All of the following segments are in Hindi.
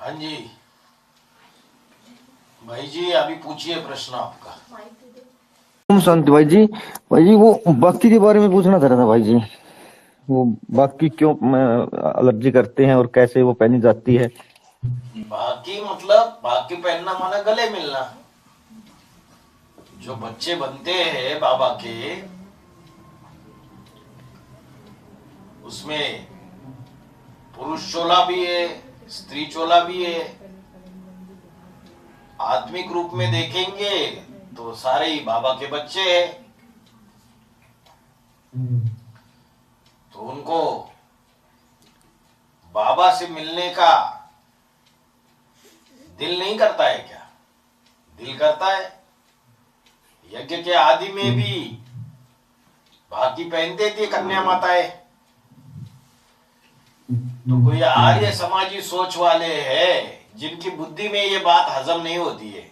हाँ जी भाई जी, अभी पूछिए प्रश्न आपका। ओम शांति भाई जी वो बाकी के बारे में पूछना चाह रहा था भाई जी। वो बाकी क्यों एलर्जी करते हैं और कैसे वो पहनी जाती है। बाकी मतलब बाकी पहनना माना गले मिलना। जो बच्चे बनते हैं बाबा के, उसमें पुरुष चोला भी है, स्त्री चोला भी है। आत्मिक रूप में देखेंगे तो सारे ही बाबा के बच्चे हैं। तो उनको बाबा से मिलने का दिल नहीं करता है क्या? दिल करता है। यज्ञ के आदि में भी बाकी पहनते थी कन्या माताएं। तो कोई आर्य समाजी सोच वाले हैं जिनकी बुद्धि में ये बात हजम नहीं होती है।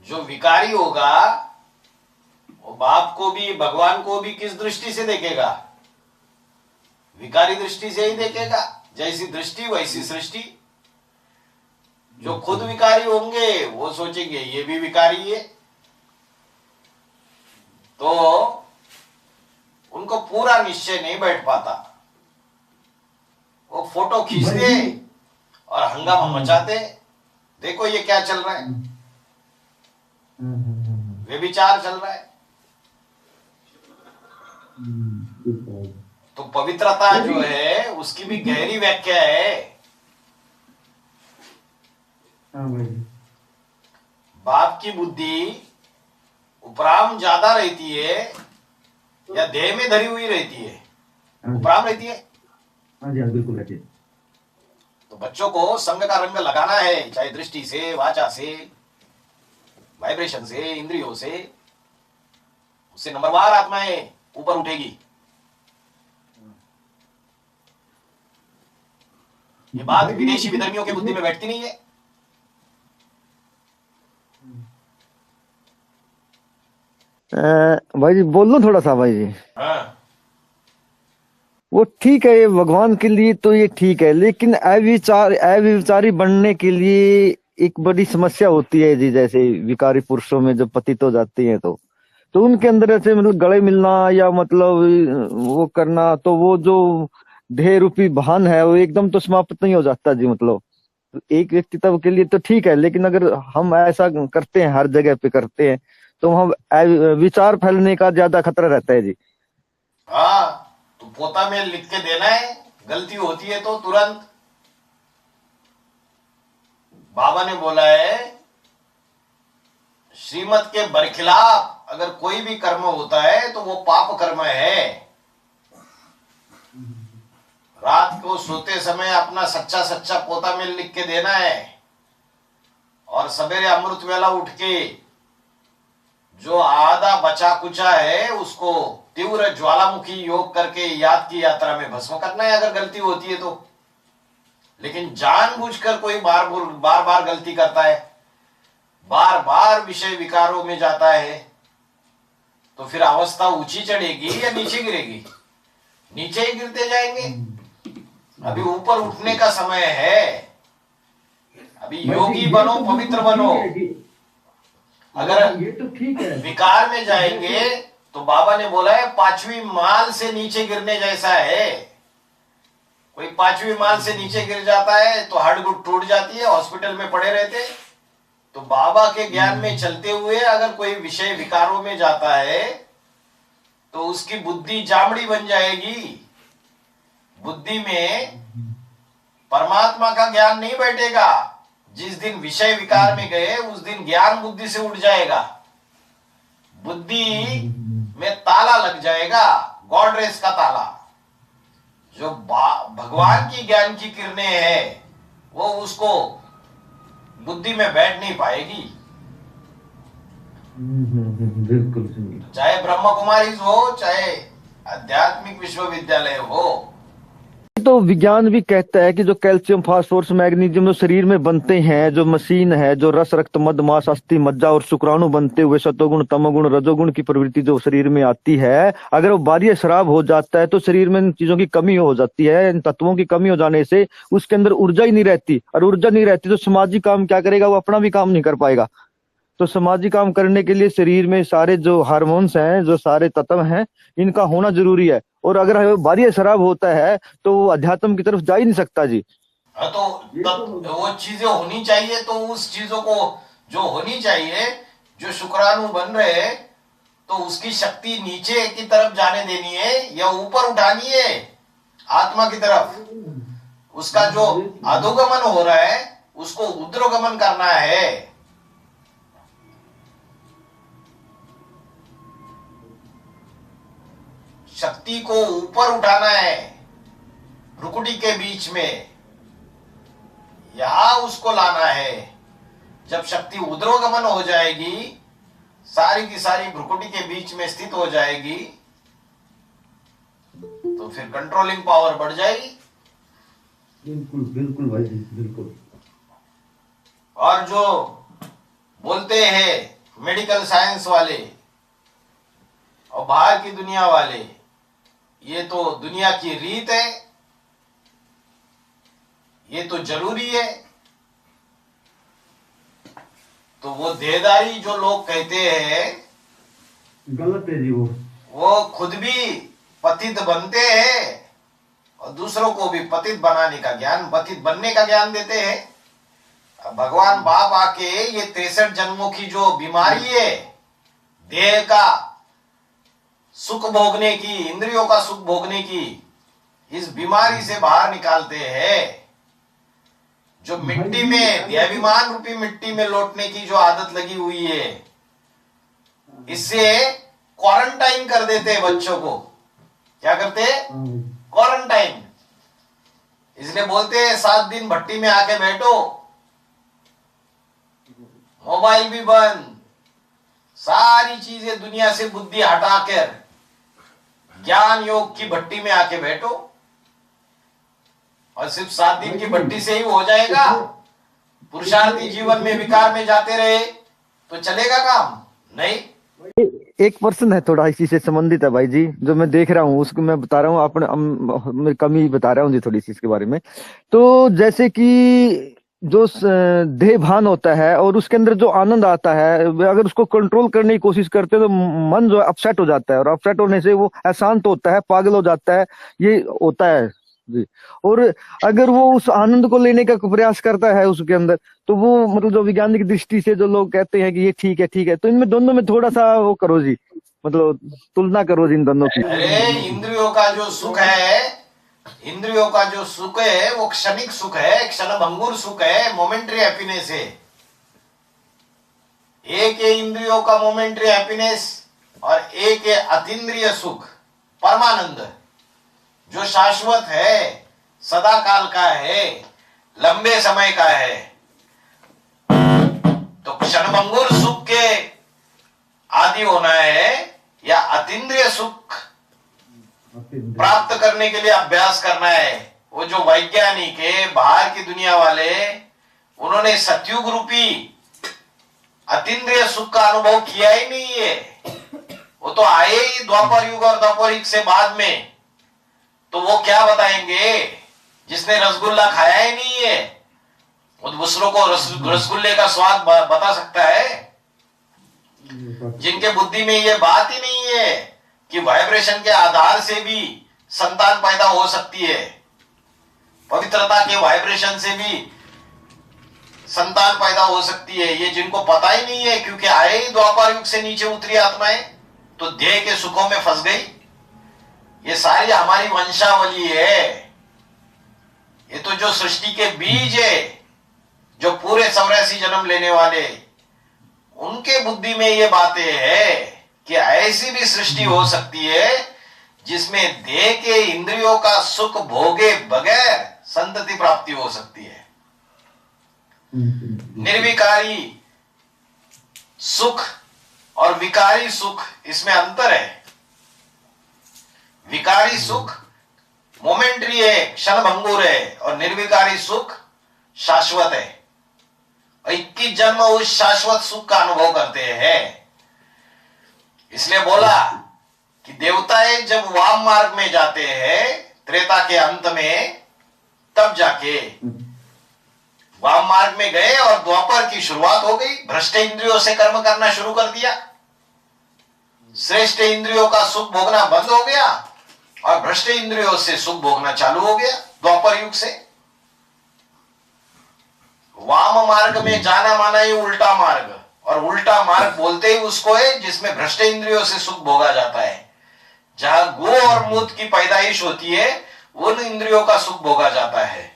जो विकारी होगा वो बाप को भी भगवान को भी किस दृष्टि से देखेगा? विकारी दृष्टि से ही देखेगा। जैसी दृष्टि वैसी सृष्टि। जो खुद विकारी होंगे वो सोचेंगे ये भी विकारी है। तो उनको पूरा निश्चय नहीं बैठ पाता। वो फोटो खींचते और हंगामा मचाते, देखो ये क्या चल रहा है, व्यभिचार चल रहा है। तो पवित्रता जो है उसकी भी गहरी व्याख्या है। बाप की बुद्धि उपराम ज्यादा रहती है या देह में धरी हुई रहती है? उपराम रहती है। हाँ जी, हाँ बिल्कुल रहती है। तो बच्चों को संग का रंग लगाना है, चाहे दृष्टि से, वाचा से, वाइब्रेशन से, इंद्रियों से। उससे नंबरवार आत्माएं ऊपर उठेगी। ये बात विदेशी विधर्मियों की बुद्धि में बैठती नहीं है। भाई जी बोल लो थोड़ा सा भाई जी। हाँ, वो ठीक है, ये भगवान के लिए तो ये ठीक है, लेकिन अविचारी बनने के लिए एक बड़ी समस्या होती है जी। जैसे विकारी पुरुषों में जब पतित हो जाती है तो उनके अंदर ऐसे मतलब गले मिलना या मतलब वो करना, तो वो जो देह रूपी भान है वो एकदम तो समाप्त नहीं हो जाता जी। मतलब एक व्यक्तित्व के लिए तो ठीक है, लेकिन अगर हम ऐसा करते हैं, हर जगह पे करते हैं, तो हम विचार फैलने का ज्यादा खतरा रहता है जी। हाँ। तो पोता में लिख के देना है, गलती होती है तो तुरंत। बाबा ने बोला है, श्रीमत के बरखिलाफ अगर कोई भी कर्म होता है तो वो पाप कर्म है। रात को सोते समय अपना सच्चा सच्चा पोता में लिख के देना है, और सवेरे अमृत वेला उठ के जो आधा बचा कुचा है उसको तीव्र ज्वालामुखी योग करके याद की यात्रा में भस्म करना है अगर गलती होती है तो। लेकिन जानबूझकर कोई बार बार गलती करता है, बार बार विषय विकारों में जाता है, तो फिर अवस्था ऊंची चढ़ेगी या नीचे गिरेगी? नीचे ही गिरते जाएंगे। अभी ऊपर उठने का समय है। अभी योगी बनो, पवित्र बनो। अगर ये तो ठीक है। विकार में जाएंगे तो बाबा ने बोला है 5वीं माल से नीचे गिरने जैसा है। कोई 5वीं माल से नीचे गिर जाता है तो हड्ड गुट टूट जाती है, हॉस्पिटल में पड़े रहते। तो बाबा के ज्ञान में चलते हुए अगर कोई विषय विकारों में जाता है तो उसकी बुद्धि जामड़ी बन जाएगी। बुद्धि में परमात्मा का ज्ञान नहीं बैठेगा। जिस दिन विषय विकार में गए उस दिन ज्ञान बुद्धि से उठ जाएगा। बुद्धि में ताला लग जाएगा, गॉडरेस का ताला। जो भगवान की ज्ञान की किरणें हैं वो उसको बुद्धि में बैठ नहीं पाएगी। बिल्कुल। चाहे ब्रह्म कुमारी हो, चाहे आध्यात्मिक विश्वविद्यालय हो। तो विज्ञान भी कहता है कि जो कैल्शियम, फास्फोरस, मैग्नीशियम जो शरीर में बनते हैं, जो मशीन है, जो रस, रक्त, मद, मांस, अस्थि, मज्जा और शुक्राणु बनते हुए सतोगुण, तमोगुण, रजोगुण की प्रवृत्ति जो शरीर में आती है, अगर वो बाह्य शराब हो जाता है तो शरीर में इन चीजों की कमी हो जाती है। इन तत्वों की कमी हो जाने से उसके अंदर ऊर्जा ही नहीं रहती, और ऊर्जा नहीं रहती तो सामाजिक काम क्या करेगा, वो अपना भी काम नहीं कर पाएगा। तो सामाजिक काम करने के लिए शरीर में सारे जो हार्मोन्स हैं, जो सारे तत्व हैं, इनका होना जरूरी है। और अगर बाह्य शराब होता है तो वो अध्यात्म की तरफ जा ही नहीं सकता जी। हाँ, तो वो चीजें होनी चाहिए, तो उस चीजों को जो होनी चाहिए, जो शुक्राणु बन रहे हैं, तो उसकी शक्ति नीचे की तरफ जाने देनी है या ऊपर उठानी है आत्मा की तरफ। उसका जो अधोगमन हो रहा है उसको ऊर्ध्वगमन करना है। शक्ति को ऊपर उठाना है, भ्रुकुटी के बीच में यहां उसको लाना है। जब शक्ति ऊर्ध्वगमन हो जाएगी, सारी की सारी भ्रुकुटी के बीच में स्थित हो जाएगी, तो फिर कंट्रोलिंग पावर बढ़ जाएगी। बिल्कुल बिल्कुल भाई जी, बिल्कुल। और जो बोलते हैं मेडिकल साइंस वाले और बाहर की दुनिया वाले, ये तो दुनिया की रीत है, ये तो जरूरी है, तो वो देहदारी जो लोग कहते हैं गलत है जी। वो खुद भी पतित बनते हैं और दूसरों को भी पतित बनाने का ज्ञान, पतित बनने का ज्ञान देते हैं। भगवान बाप आके ये 63 जन्मों की जो बीमारी है, देह का सुख भोगने की, इंद्रियों का सुख भोगने की, इस बीमारी से बाहर निकालते हैं। जो मिट्टी में, देहाभिमान रूपी मिट्टी में लौटने की जो आदत लगी हुई है, इससे क्वारंटाइन कर देते हैं बच्चों को। क्या करते हैं? क्वारंटाइन। इसलिए बोलते हैं 7 दिन भट्टी में आके बैठो, मोबाइल भी बंद, सारी चीजें दुनिया से बुद्धि हटाकर ज्ञान योग की भट्टी में आके बैठो। और सिर्फ 7 दिन की भट्टी से ही हो जाएगा? पुरुषार्थी जीवन में विकार में जाते रहे तो चलेगा काम? नहीं। एक पर्सन है थोड़ा इसी से संबंधित है भाई जी, जो मैं देख रहा हूँ उसको मैं बता रहा हूँ, अपने मैं कम ही बता रहा हूँ जी थोड़ी सी इसके बारे में। तो जैसे कि जो देह भान होता है और उसके अंदर जो आनंद आता है, अगर उसको कंट्रोल करने की कोशिश करते हैं तो मन जो है अपसेट हो जाता है, और अपसेट होने से वो अशांत होता है, पागल हो जाता है, ये होता है जी। और अगर वो उस आनंद को लेने का प्रयास करता है उसके अंदर, तो वो मतलब जो वैज्ञानिक दृष्टि से जो लोग कहते हैं कि ये ठीक है ठीक है, तो इनमें दोनों में थोड़ा सा वो करो जी, मतलब तुलना करो जी इन दोनों की। अरे इंद्रियों का जो सुख है, इंद्रियों का जो सुख है वो क्षणिक सुख है, क्षणभंगुर सुख है, मोमेंट्री हैप्पीनेस है। एक है इंद्रियों का मोमेंट्री हैप्पीनेस और एक है अतीन्द्रिय सुख, परमानंद, जो शाश्वत है, सदा काल का है, लंबे समय का है। तो क्षणभंगुर सुख के आदि होना है या अतीन्द्रिय सुख प्राप्त करने के लिए अभ्यास करना है। वो जो वैज्ञानिक है, बाहर की दुनिया वाले, उन्होंने सतयुग रूपी अतीन्द्रिय सुख का अनुभव किया ही नहीं है। वो तो आए ही द्वापर युग और द्वापर युग से बाद में, तो वो क्या बताएंगे? जिसने रसगुल्ला खाया ही नहीं है वो दूसरों को रसगुल्ले का स्वाद बता सकता है? जिनके बुद्धि में ये बात ही नहीं है कि वाइब्रेशन के आधार से भी संतान पैदा हो सकती है, पवित्रता के वाइब्रेशन से भी संतान पैदा हो सकती है, ये जिनको पता ही नहीं है, क्योंकि आए ही द्वापर युग से नीचे उतरी आत्माएं तो देह के सुखों में फंस गई। ये सारी हमारी वंशावली है। ये तो जो सृष्टि के बीज है, जो पूरे 84 जन्म लेने वाले, उनके बुद्धि में ये बातें है कि ऐसी भी सृष्टि हो सकती है जिसमें देह के इंद्रियों का सुख भोगे बगैर संतति प्राप्ति हो सकती है। निर्विकारी सुख और विकारी सुख, इसमें अंतर है। विकारी सुख मोमेंट्री है, क्षणभंगुर है, और निर्विकारी सुख शाश्वत है। और 21 जन्म उस शाश्वत सुख का अनुभव करते हैं। इसलिए बोला कि देवताएं जब वाम मार्ग में जाते हैं त्रेता के अंत में, तब जाके वाम मार्ग में गए और द्वापर की शुरुआत हो गई। भ्रष्ट इंद्रियों से कर्म करना शुरू कर दिया, श्रेष्ठ इंद्रियों का सुख भोगना बंद हो गया और भ्रष्ट इंद्रियों से सुख भोगना चालू हो गया द्वापर युग से। वाम मार्ग में जाना माना ही उल्टा मार्ग, और उल्टा मार्ग बोलते ही उसको है जिसमें भ्रष्ट इंद्रियों से सुख भोगा जाता है। जहां गो और मूत की पैदाइश होती है उन इंद्रियों का सुख भोगा जाता है।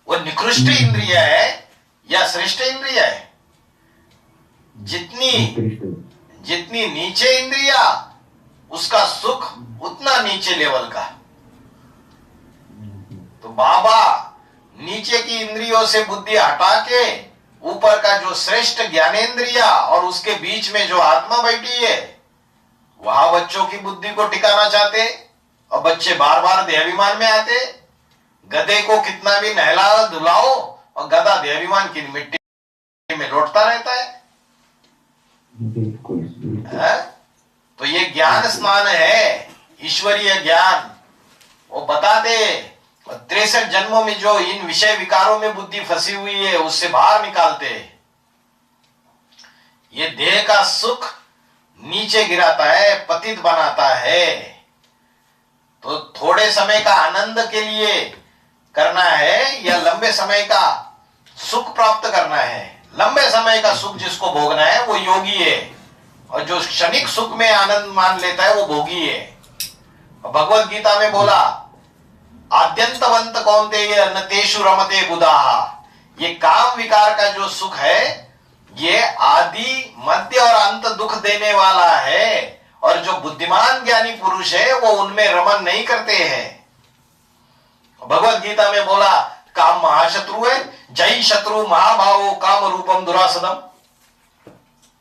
वो निकृष्ट इंद्रिय है या श्रेष्ठ इंद्रिय है? जितनी नीचे इंद्रिया उसका सुख उतना नीचे लेवल का। तो बाबा नीचे की इंद्रियों से बुद्धि हटा के ऊपर का जो श्रेष्ठ ज्ञानेंद्रिया और उसके बीच में जो आत्मा बैठी है वहां बच्चों की बुद्धि को टिकाना चाहते, और बच्चे बार बार देहाभिमान में आते। गधे को कितना भी नहला धुलाओ और गधा देहाभिमान की मिट्टी में लौटता रहता है। तो ये ज्ञान स्नान है, ईश्वरीय ज्ञान। वो बता दे 63 जन्मों में जो इन विषय विकारों में बुद्धि फंसी हुई है उससे बाहर निकालते। ये देह का सुख नीचे गिराता है, पतित बनाता है। तो थोड़े समय का आनंद के लिए करना है या लंबे समय का सुख प्राप्त करना है? लंबे समय का सुख जिसको भोगना है वो योगी है, और जो क्षणिक सुख में आनंद मान लेता है वो भोगी है। भगवत गीता में बोला आद्यंतवंत कौन्तेय न तेषु रमते बुधाहा। ये काम विकार का जो सुख है ये आदि मध्य और अंत दुख देने वाला है, और जो बुद्धिमान ज्ञानी पुरुष है वो उनमें रमन नहीं करते हैं। भगवत गीता में बोला काम महाशत्रु है, जय शत्रु महाभावो काम रूपम दुरासदम।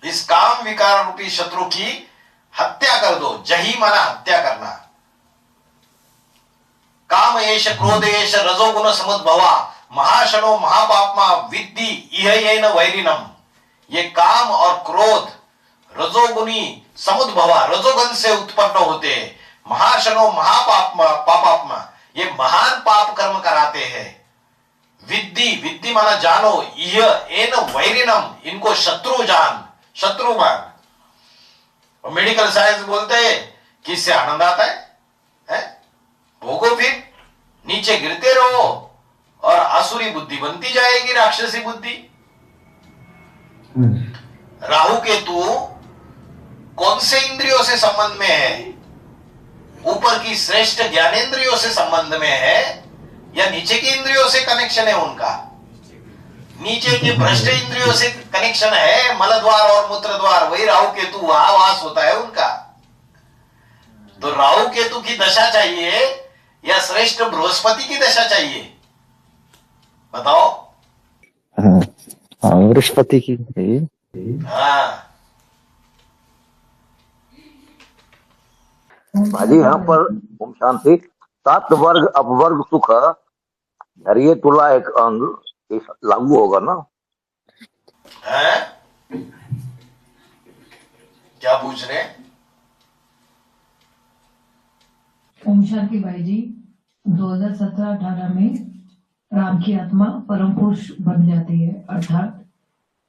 इस काम विकार रूपी शत्रु की हत्या कर दो। जही माना हत्या करना। काम एष क्रोध एष रजोगुण समुद्भवा महाशनो महापापमा विद्धि इह वैरिनम। ये काम और क्रोध रजोगुणी समुद्भवा, रजोगुण से उत्पन्न होते। महाशनो पापात्मा, ये महान पाप कर्म कराते हैं। विद्धि, विद्धि माना जानो, यह एन वैरिनम, इनको शत्रु जान, शत्रु मान। और मेडिकल साइंस बोलते हैं कि इससे आनंद आता है? भोगो, फिर नीचे गिरते रहो और आसुरी बुद्धि बनती जाएगी, राक्षसी बुद्धि। राहु केतु कौन से इंद्रियों से संबंध में है? ऊपर की श्रेष्ठ ज्ञानेंद्रियों से संबंध में है या नीचे की इंद्रियों से कनेक्शन है उनका? नीचे के भ्रष्ट इंद्रियों से कनेक्शन है, मल द्वार और मूत्र द्वार, वही राहु केतु वहां वास होता है उनका। तो राहु केतु की दशा चाहिए या श्रेष्ठ बृहस्पति की दशा चाहिए? बताओ। हाँ, बृहस्पति की। हाँ भाजी यहाँ पर ओम शांति 7 वर्ग अपवर्ग सुख धैर्य तुला एक अंग ये लागू होगा ना? है? क्या पूछ रहे? ओम शांति भाई जी, 2017-18 में राम की आत्मा परम पुरुष बन जाती है, अर्थात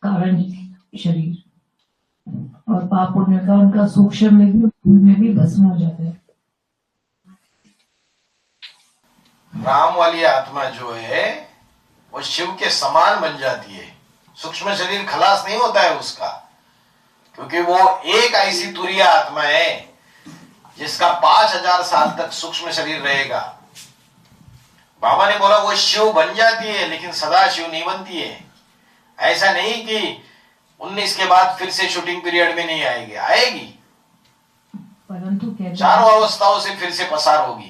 कारण शरीर, और पाप पुण्य का उनका सूक्ष्म में भी भस्म हो जाता है। राम वाली आत्मा जो है वो शिव के समान बन जाती है। सूक्ष्म शरीर खलास नहीं होता है उसका, क्योंकि वो एक ऐसी तुरीय आत्मा है जिसका 5000 साल तक सूक्ष्म शरीर रहेगा। बाबा ने बोला वो शिव बन जाती है लेकिन सदा शिव नहीं बनती है। ऐसा नहीं कि 19 के बाद फिर से शूटिंग पीरियड में नहीं आएगी, आएगी, परंतु चारों अवस्थाओं से फिर से पसार होगी।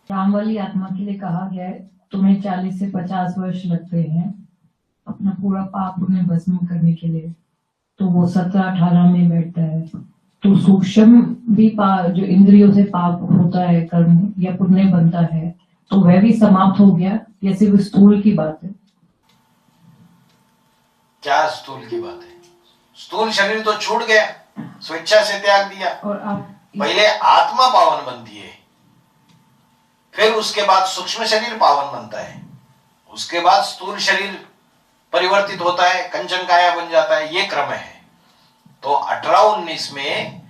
राम वाली आत्मा के लिए कहा गया है तुम्हें 40 से 50 वर्ष लगते हैं अपना पूरा पाप पुण्य भस्म करने के लिए, तो वो 17-18 में बैठता है। तो सूक्ष्म भी जो इंद्रियों से पाप होता है, कर्म या पुण्य बनता है, तो वह भी समाप्त हो गया या सिर्फ स्थूल की बात है? क्या स्थूल की बात है? स्थूल शरीर तो छूट गया, स्वेच्छा से त्याग दिया। और आप पहले आत्मा पावन बनती है, फिर उसके बाद सूक्ष्म शरीर पावन बनता है, उसके बाद स्थूल शरीर परिवर्तित होता है, कंचन काया बन जाता है। ये क्रम है। तो 18-19 में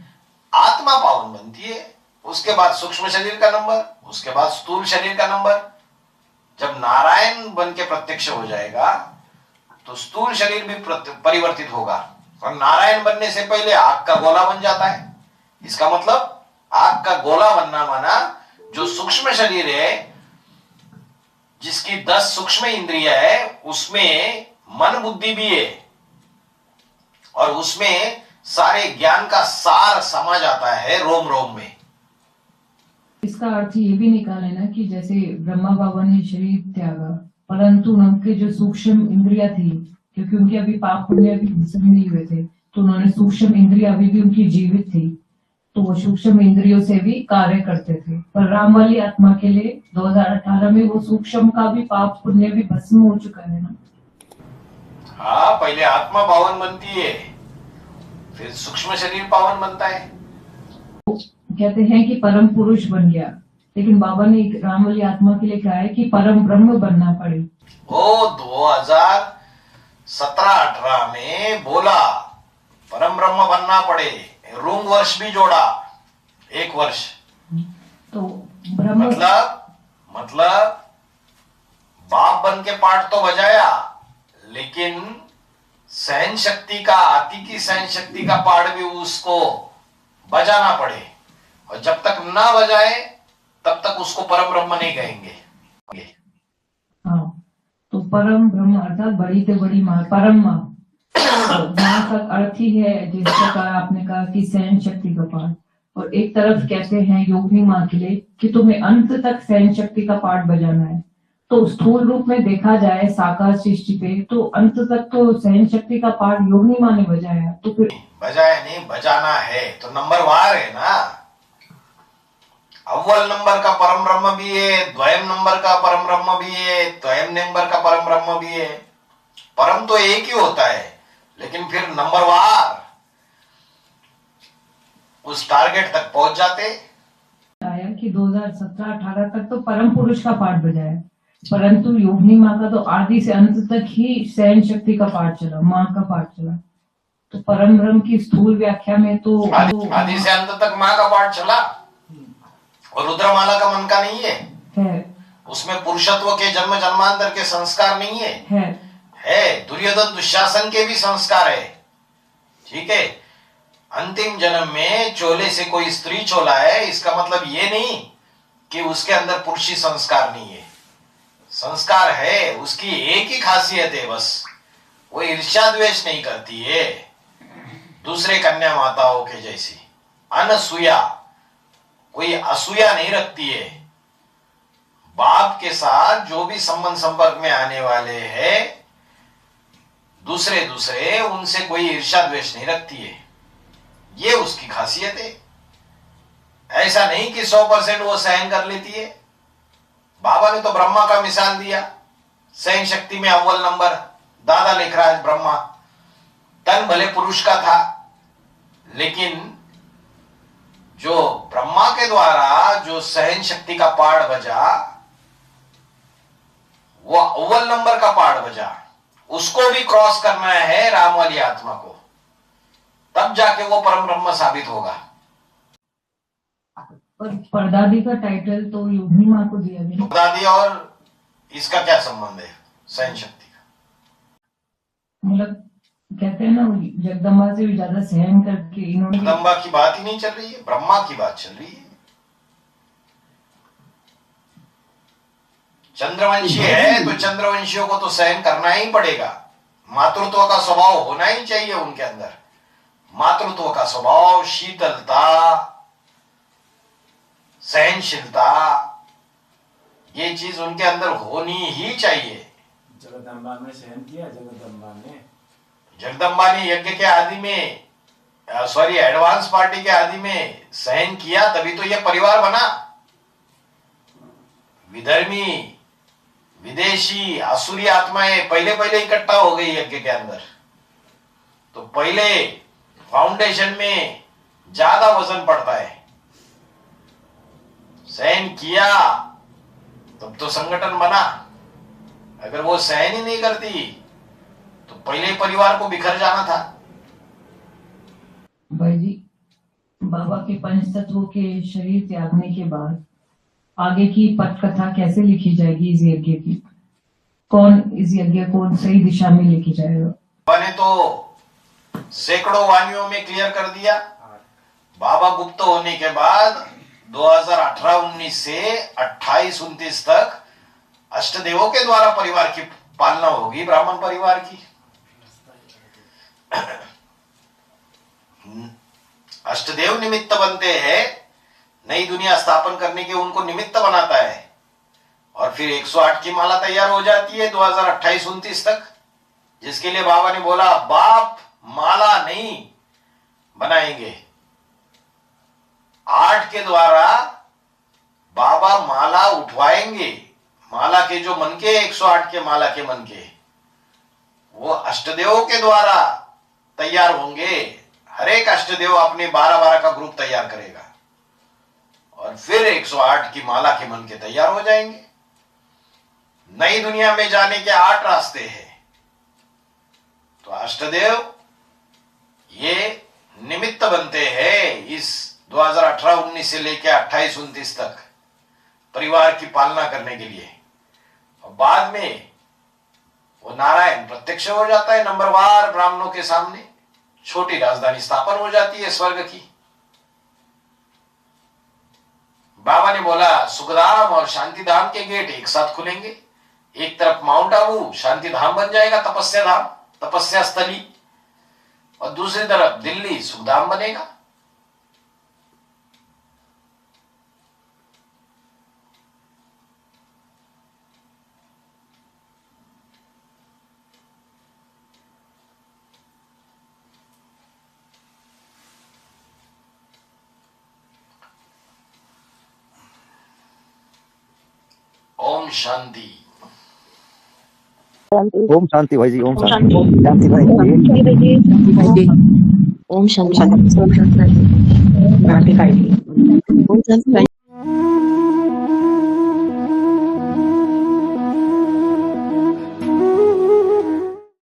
आत्मा पावन बनती है, उसके बाद सूक्ष्म शरीर का नंबर, उसके बाद स्थूल शरीर का नंबर। जब नारायण बन के प्रत्यक्ष हो जाएगा तो स्थूल शरीर भी परिवर्तित होगा, और नारायण बनने से पहले आग का गोला बन जाता है। इसका मतलब आग का गोला बनना माना जो सूक्ष्म शरीर है, जिसकी 10 सूक्ष्म इंद्रियां है, उसमें मन बुद्धि भी है, और उसमें सारे ज्ञान का सार समा जाता है रोम रोम में। इसका अर्थ ये भी निकाले ना कि जैसे ब्रह्मा बाबा ने शरीर त्यागा, परंतु उनके जो सूक्ष्म इंद्रियां थी, क्योंकि उनके अभी पाप पुण्य अभी भस्म नहीं हुए थे, तो उन्होंने सूक्ष्म इंद्रियां अभी भी उनकी जीवित थी, तो वो सूक्ष्म इंद्रियों से भी कार्य करते थे। पर राम वाली आत्मा के लिए 2018 में वो सूक्ष्म का भी पाप पुण्य भी भस्म हो चुका है ना? हाँ, पहले आत्मा पावन बनती है, फिर सूक्ष्म शरीर पावन बनता है। कहते हैं कि परम पुरुष बन गया, लेकिन बाबा ने राम वाली आत्मा के लिए कहा है कि परम ब्रह्म बनना पड़े। वो 2017-18 में बोला परम ब्रह्म बनना पड़े, रूंग वर्ष भी जोड़ा, 1 वर्ष। तो ब्रह्म मतलब बाप बन के पाठ तो बजाया, लेकिन सहन शक्ति का, आती की सहन शक्ति का पाठ भी उसको बजाना पड़े, और जब तक ना बजाए तब तक उसको परम ब्रह्म नहीं कहेंगे। हाँ, तो परम ब्रह्म अर्थात बड़ी से बड़ी माँ, परम माँ। तो माँ का अर्थ ही है, जिस प्रकार आपने कहा कि सहन शक्ति का पाठ, और एक तरफ कहते हैं योगिनी माँ के लिए कि तुम्हें अंत तक सहन शक्ति का पाठ बजाना है। तो स्थूल रूप में देखा जाए साकार सृष्टि पे, तो अंत तक तो सहन शक्ति का पाठ योगिनी माँ ने बजाया, तो फिर बजाया नहीं, बजाना है तो नंबर वार है ना। अव्वल नंबर का परम ब्रह्म भी है, द्वयम नंबर का परम ब्रह्म भी है, त्रयम नंबर का परम ब्रह्म भी है। परम तो एक ही होता है, लेकिन फिर नंबर वार उस टारगेट तक पहुंच जाते। आया कि 2017-18 तक तो परम पुरुष का पाठ बजाया, परंतु योगिनी माँ का तो आदि से अंत तक ही सहन शक्ति का पाठ चला, माँ का पाठ चला। तो परम ब्रह्म की स्थूल व्याख्या में तो आदि से अंत तक माँ का पाठ चला, और रुद्रमाला का मन का नहीं है। उसमें पुरुषत्व के जन्म जन्मांतर के संस्कार नहीं है। दुर्योधन दुशासन के भी संस्कार है, ठीक है। अंतिम जन्म में चोले से कोई स्त्री चोला है, इसका मतलब ये नहीं कि उसके अंदर पुरुषी संस्कार नहीं है। संस्कार है, उसकी एक ही खासियत है, बस वो ईर्ष्या द्वेष नहीं करती है, दूसरे कन्या माताओं के जैसी अनसूया, कोई असूया नहीं रखती है। बाप के साथ जो भी संबंध संपर्क में आने वाले हैं, दूसरे उनसे कोई ईर्ष्या द्वेष नहीं रखती है, ये उसकी खासियत है। ऐसा नहीं कि 100% वो सहन कर लेती है। बाबा ने तो ब्रह्मा का मिसाल दिया, सहन शक्ति में अव्वल नंबर दादा लिख रहा है ब्रह्मा। तन भले पुरुष का था, लेकिन जो ब्रह्मा के द्वारा जो सहन शक्ति का पाठ बजा, वो अव्वल नंबर का पाठ बजा, उसको भी क्रॉस करना है राम वाली आत्मा को, तब जाके वो परम ब्रह्म साबित होगा। पर परदादी का टाइटल तो योगिनी माँ को दिया गया। दादी और इसका क्या संबंध है सहन शक्ति का? मतलब कहते हैं ना, जगदम्बा से भी ज्यादा सहन करके इन्होंने। जगदम्बा की बात ही नहीं चल रही है, ब्रह्मा की बात चल रही है। चंद्रवंशी है तो चंद्रवंशियों को तो सहन करना ही पड़ेगा। मातृत्व का स्वभाव होना ही चाहिए उनके अंदर। मातृत्व का स्वभाव, शीतलता, सहनशीलता, ये चीज उनके अंदर होनी ही चाहिए। जगदम्बा ने सहन किया। जगदम्बा ने यज्ञ के आदि में सॉरी एडवांस पार्टी के आदि में सहन किया, तभी तो ये परिवार बना। विधर्मी, विदेशी, आसुरी आत्माएं पहले पहले इकट्ठा हो गई यज्ञ के अंदर। तो पहले फाउंडेशन में ज्यादा वजन पड़ता है। सहन किया तब तो संगठन बना। अगर वो सहन ही नहीं करती तो पहले परिवार को बिखर जाना था। भाई जी, बाबा के पंच तत्वों के शरीर त्यागने के बाद आगे की पटकथा कैसे लिखी जाएगी इस यज्ञ की? कौन इस यज्ञ को सही दिशा में लेके जाएगा? बाबा ने तो सैकड़ों वाणियों में क्लियर कर दिया। बाबा गुप्त होने के बाद 2018-19 से 28-29 तक अष्टदेवों के द्वारा परिवार की पालना होगी, ब्राह्मण परिवार की। अष्टदेव निमित्त बनते हैं, नई दुनिया स्थापन करने के उनको निमित्त बनाता है। और फिर 108 की माला तैयार हो जाती है 2028-29 तक, जिसके लिए बाबा ने बोला बाप माला नहीं बनाएंगे। 8 के द्वारा बाबा माला उठवाएंगे। माला के जो मन के 108 के माला के मन के वो अष्टदेवों के द्वारा तैयार होंगे। हर एक अष्टदेव अपने 12-12 का ग्रुप तैयार करेगा और फिर 108 की माला के मन के तैयार हो जाएंगे। नई दुनिया में जाने के 8 रास्ते हैं। तो अष्टदेव ये निमित्त बनते हैं इस 2018-19 से लेकर 28-29 तक परिवार की पालना करने के लिए। और बाद में वो नारायण प्रत्यक्ष हो जाता है नंबरवार ब्राह्मणों के सामने। छोटी राजधानी स्थापन हो जाती है स्वर्ग की। बाबा ने बोला सुखधाम और शांतिधाम के गेट एक साथ खुलेंगे। एक तरफ माउंट आबू शांतिधाम बन जाएगा, तपस्या धाम, तपस्या स्थली, और दूसरी तरफ दिल्ली सुखधाम बनेगा। ओम शांति। ओम शांति भाई जी, ओम शांति, शांति भाई जी। ओम शांति। ओम शांति।